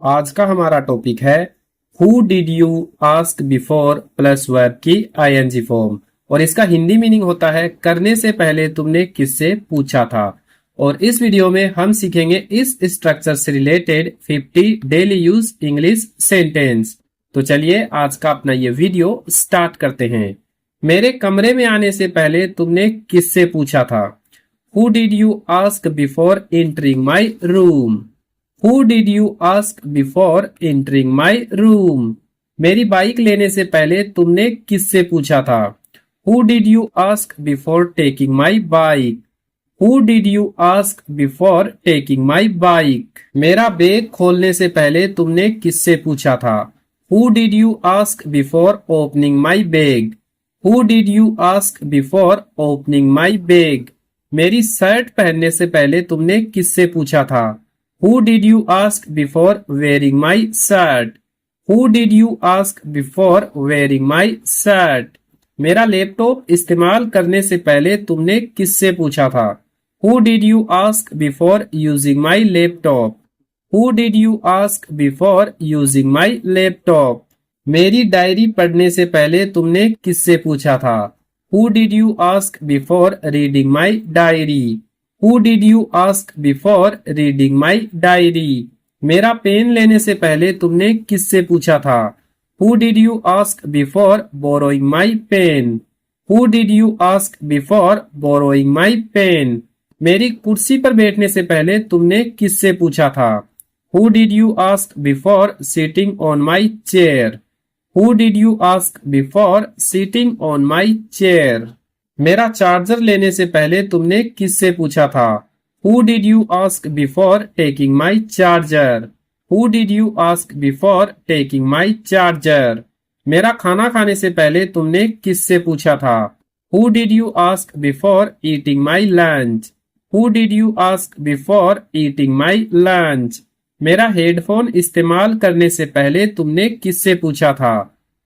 आज का हमारा टॉपिक है who did you ask before plus verb की आईएनजी फॉर्म। और इसका हिंदी मीनिंग होता है करने से पहले तुमने किससे पूछा था। और इस वीडियो में हम सीखेंगे इस स्ट्रक्चर से related 50 daily use English sentence. तो चलिए आज का अपना ये वीडियो स्टार्ट करते हैं। मेरे कमरे में आने से पहले तुमने किससे पूछा था? Who did you ask before entering my room? Who did you ask before entering my room? मेरी बाइक लेने से पहले तुमने किससे पूछा था? Who did you ask before taking my bike? Who did you ask before taking my bike? मेरा bag खोलने से पहले तुमने किससे पूछा था? Who did you ask before opening my bag? Who did you ask before opening my bag? मेरी shirt पहनने से पहले तुमने किससे पूछा था? Who did you ask before wearing my shirt? Who did you ask before wearing my shirt? मेरा laptop इस्तेमाल करने से पहले तुमने किससे पूछा था? Who did you ask before using my laptop? Who did you ask before using my laptop? मेरी डायरी पढ़ने से पहले तुमने किससे पूछा था? Who did you ask before reading my diary? Who did you ask before reading my diary? मेरा pen लेने से पहले तुमने किससे पूछा था? Who did you ask before borrowing my pen? Who did you ask before borrowing my pen? मेरी कुर्सी पर बैठने से पहले तुमने किससे पूछा था? Who did you ask before sitting on my chair? Who did you ask before sitting on my chair? मेरा चार्जर लेने से पहले तुमने किससे पूछा था? Who did you ask before taking my charger? Who did you ask before taking my charger? मेरा खाना खाने से पहले तुमने किससे पूछा था? Who did you ask before eating my lunch? Who did you ask before eating my lunch? मेरा हेडफोन इस्तेमाल करने से पहले तुमने किससे पूछा था?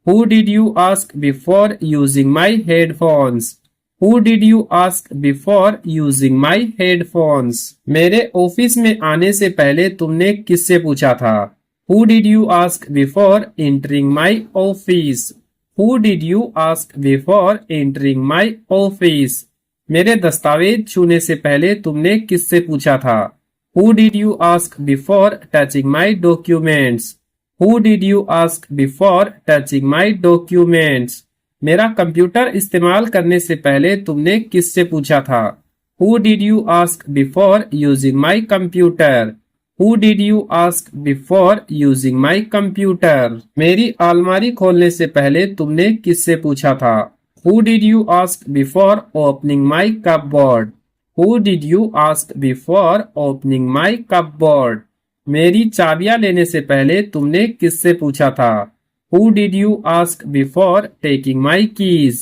Who did you ask before using my headphones? Who did you ask before using my headphones? मेरे ऑफिस में आने से पहले तुमने किससे पूछा था? Who did you ask before entering my office? Who did you ask before entering my office? मेरे दस्तावेज छूने से पहले तुमने किससे पूछा था? Who did you ask before touching my documents? Who did you ask before touching my documents? मेरा कंप्यूटर इस्तेमाल करने से पहले तुमने किससे पूछा था? Who did you ask before using my computer? Who did you ask before using my computer? मेरी अलमारी खोलने से पहले तुमने किससे पूछा था? Who did you ask before opening my cupboard? Who did you ask before opening my cupboard? मेरी चाबियां लेने से पहले तुमने किससे पूछा था? Who did you ask before taking my keys?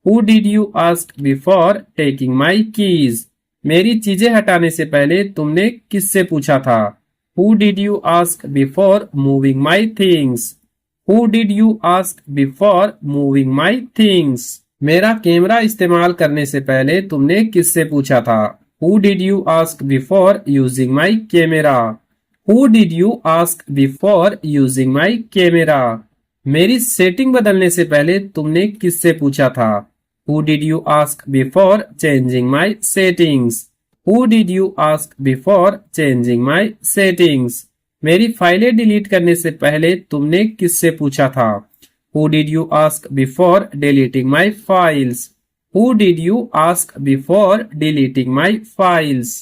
Who did you ask before taking my keys? मेरी चीजें हटाने से पहले तुमने किससे पूछा था? Who did you ask before moving my things? Who did you ask before moving my things? मेरा कैमरा इस्तेमाल करने से पहले तुमने किससे पूछा था? Who did you ask before using my camera? Who did you ask before using my camera? मेरी सेटिंग बदलने से पहले तुमने किससे पूछा था? Who did you ask before changing my settings? Who did you ask before changing my settings? मेरी फाइलें डिलीट करने से पहले तुमने किससे पूछा था? Who did you ask before deleting my files? Who did you ask before deleting my files?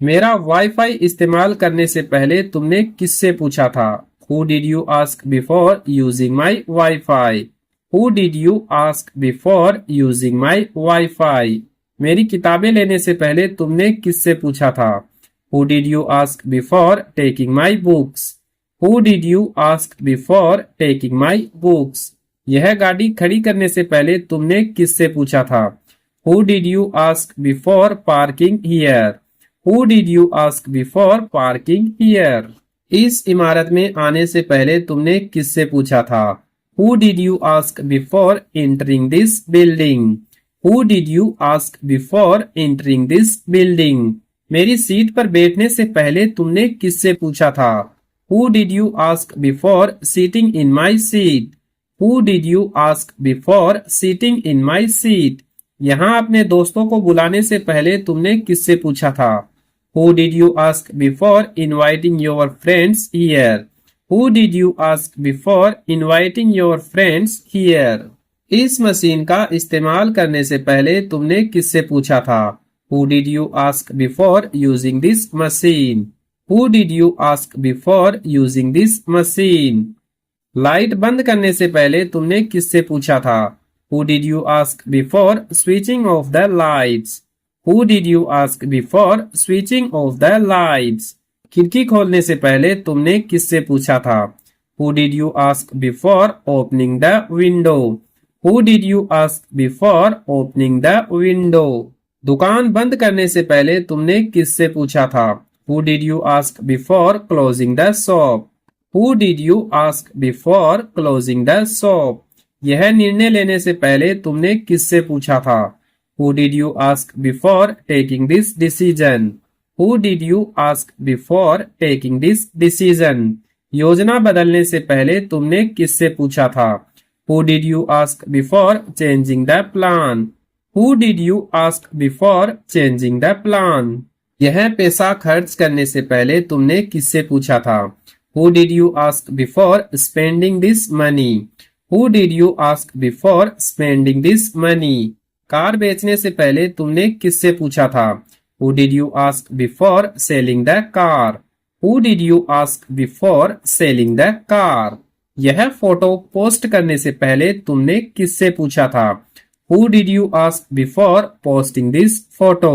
मेरा वाईफाई इस्तेमाल करने से पहले तुमने किससे पूछा था? Who did you ask before using my Wi-Fi? Who did you ask before using my Wi-Fi? मेरी किताबें लेने से पहले तुमने किससे पूछा था? Who did you ask before taking my books? Who did you ask before taking my books? यह गाड़ी खड़ी करने से पहले तुमने किससे पूछा था? Who did you ask before parking here? Who did you ask before parking here? इस इमारत में आने से पहले तुमने किससे पूछा था? Who did you ask before entering this building? Who did you ask before entering this building? मेरी सीट पर बैठने से पहले तुमने किससे पूछा था? Who did you ask before sitting in my seat? Who did you ask before sitting in my seat? यहाँ अपने दोस्तों को बुलाने से पहले तुमने किससे पूछा था? Who did you ask before inviting your friends here? Who did you ask before inviting your friends here? इस मशीन का इस्तेमाल करने से पहले तुमने किससे पूछा था? Who did you ask before using this machine? Who did you ask before using this machine? Light बंद करने से पहले तुमने किससे पूछा था? Who did you ask before switching off the lights? Who did you ask before switching off the lights? खिड़की खोलने से पहले तुमने किससे पूछा था? Who did you ask before opening the window? Who did you ask before opening the window? दुकान बंद करने से पहले तुमने किससे पूछा था? Who did you ask before closing the shop? Who did you ask before closing the shop? यह निर्णय लेने से पहले तुमने किससे पूछा था? Who did you ask before taking this decision? Who did you ask before taking this decision? योजना बदलने से पहले तुमने किससे पूछा था? Who did you ask before changing the plan? Who did you ask before changing the plan? यह पैसा खर्च करने से पहले तुमने किससे पूछा था? Who did you ask before spending this money? Who did you ask before spending this money? Car बेचने से पहले तुमने किससे पूछा था? Who did you ask before selling the car? Who did you ask before selling the car? यह photo post करने से पहले तुमने किससे पूछा था? Who did you ask before posting this photo?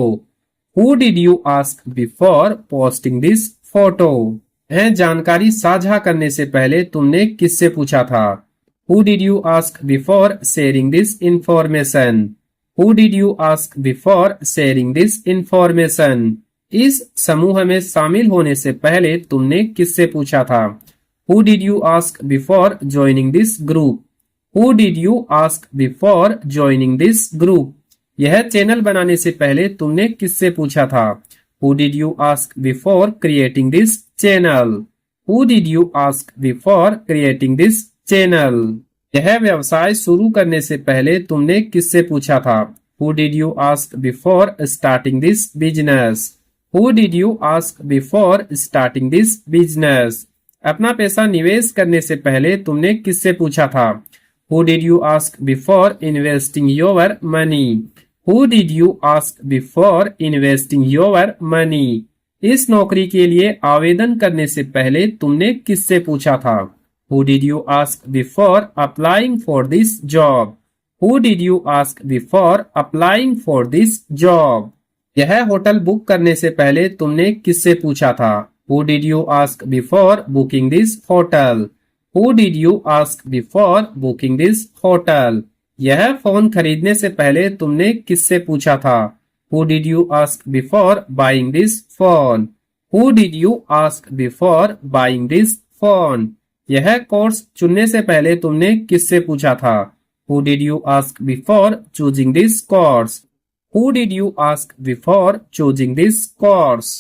Who did you ask before posting this photo? यह जानकारी साझा करने से पहले तुमने किससे पूछा था? Who did you ask before sharing this information? Who did you ask before sharing this information? इस समूह में शामिल होने से पहले तुमने किससे पूछा था? Who did you ask before joining this group? Who did you ask before joining this group? यह चैनल बनाने से पहले तुमने किससे पूछा था? Who did you ask before creating this channel? Who did you ask before creating this channel? यह व्यवसाय शुरू करने से पहले तुमने किससे पूछा था? Who did you ask before starting this business? Who did you ask before starting this business? अपना पैसा निवेश करने से पहले तुमने किससे पूछा था? Who did you ask before investing your money? Who did you ask before investing your money? इस नौकरी के लिए आवेदन करने से पहले तुमने किससे पूछा था? Who did you ask before applying for this job? Who did you ask before applying for this job? यह होटल बुक करने से पहले तुमने किससे पूछा था? Who did you ask before booking this hotel? Who did you ask before booking this hotel? यह phone खरीदने से पहले तुमने किससे पूछा था? Who did you ask before buying this phone? Who did you ask before buying this phone? यह course चुनने से पहले तुमने किससे पूछा था? Who did you ask before choosing this course? Who did you ask before choosing this course?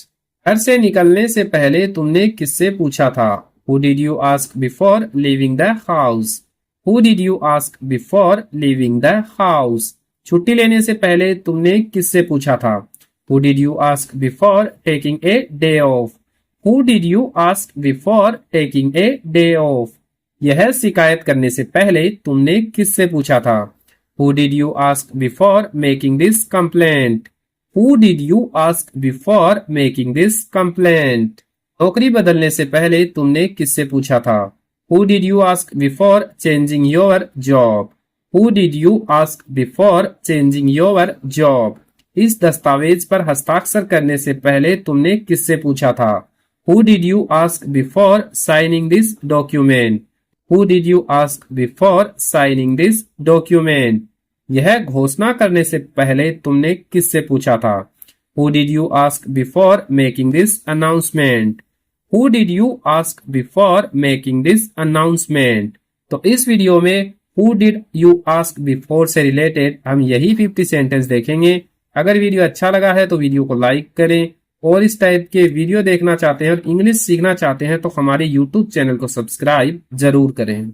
घर से निकलने से पहले तुमने किससे पूछा था? Who did you ask before leaving the house? Who did you ask before leaving the house? छुट्टी लेने से पहले तुमने किससे पूछा था? Who did you ask before taking a day off? Who did you ask before taking a day off? यह शिकायत करने से पहले तुमने किससे पूछा था? Who did you ask before making this complaint? Who did you ask before making this complaint? नौकरी बदलने से पहले तुमने किससे पूछा था? Who did you ask before changing your job? Who did you ask before changing your job? इस दस्तावेज पर हस्ताक्षर करने से पहले तुमने किससे पूछा था? Who did you ask before signing this document? Who did you ask before signing this document? यह घोषणा करने से पहले तुमने किससे पूछा था? Who did you ask before making this announcement? Who did you ask before making this announcement? तो इस वीडियो में Who did you ask before से रिलेटेड हम यही 50 सेंटेंस देखेंगे। अगर वीडियो अच्छा लगा है तो वीडियो को लाइक करें और इस टाइप के वीडियो देखना चाहते हैं और इंग्लिश सीखना चाहते हैं तो हमारे यूट्यूब चैनल को सब्सक्राइब जरूर करें।